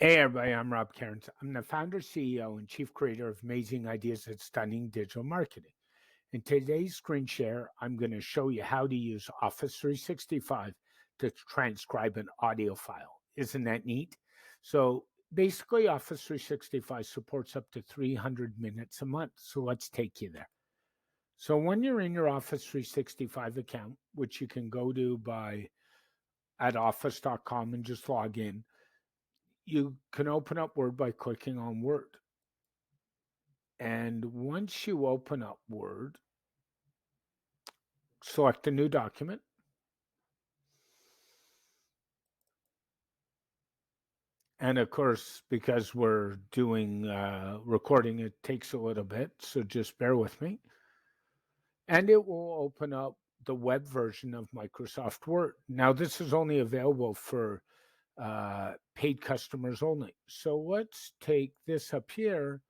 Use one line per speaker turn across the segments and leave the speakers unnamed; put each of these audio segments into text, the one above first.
Hey everybody, I'm Rob Cairns. I'm the founder, CEO, and chief creator of Amazing Ideas at Stunning Digital Marketing. In today's screen share, I'm going to show you how to use Office 365 to transcribe an audio file. Isn't that neat? So basically, Office 365 supports up to 300 minutes a month. So let's take you there. So when you're in your Office 365 account, which you can go to at office.com and just log in, you can open up Word by clicking on Word. And once you open up Word, select a new document. And of course, because we're doing recording, it takes a little bit. So just bear with me. And it will open up the web version of Microsoft Word. Now, this is only available for paid customers only. So let's take this up here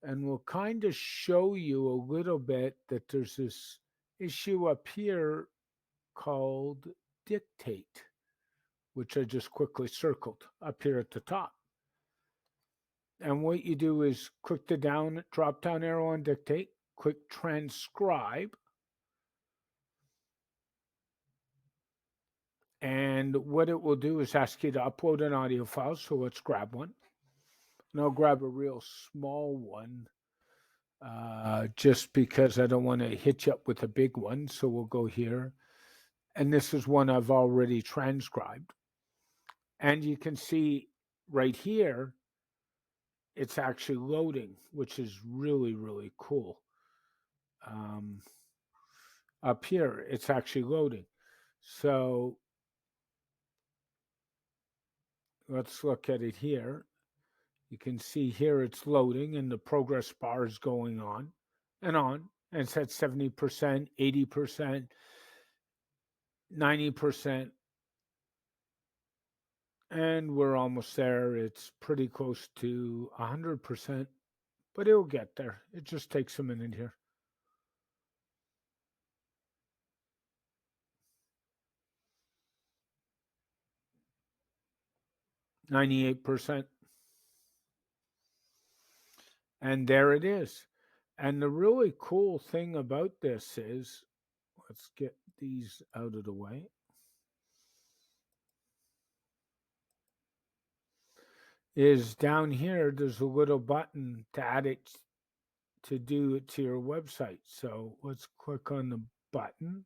and we'll kind of show you a little bit that there's this issue up here called dictate, which I just quickly circled up here at the top. And what you do is click the drop down arrow on dictate, click transcribe. And what it will do is ask you to upload an audio file. So let's grab one. And I'll grab a real small one just because I don't want to hit you up with a big one. So we'll go here. And this is one I've already transcribed. And you can see right here, it's actually loading, which is really, really cool. Up here, it's actually loading. So let's look at it here. You can see here it's loading and the progress bar is going on. And it's at 70%, 80%, 90%. And we're almost there. It's pretty close to 100%, but it will get there. It just takes a minute here. 98%. And there it is. And the really cool thing about this is, let's get these out of the way. Is down here, there's a little button to add it, to do it to your website. So let's click on the button.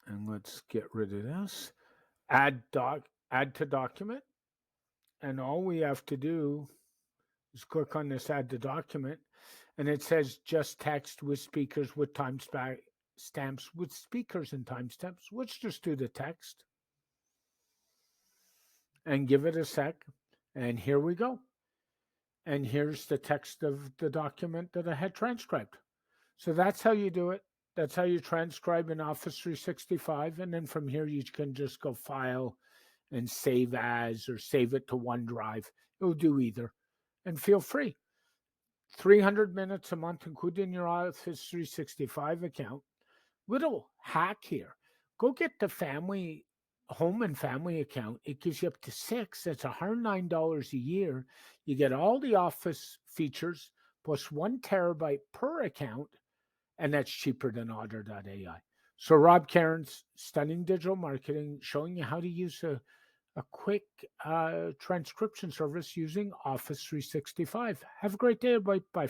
And let's get rid of this. Add to document. And all we have to do is click on this add to document. And it says just text with speakers with timestamps with speakers and timestamps. Let's just do the text. And give it a sec. And here we go. And here's the text of the document that I had transcribed. So that's how you do it. That's how you transcribe in Office 365. And then from here, you can just go file and save as or save it to OneDrive. It'll do either. And feel free. 300 minutes a month, including your Office 365 account. Little hack here. Go get the home and family account. It gives you up to 6. That's $109 a year. You get all the Office features plus 1 terabyte per account. And that's cheaper than Otter.ai. So Rob Cairns, Stunning Digital Marketing, showing you how to use a quick transcription service using Office 365. Have a great day. Bye for now.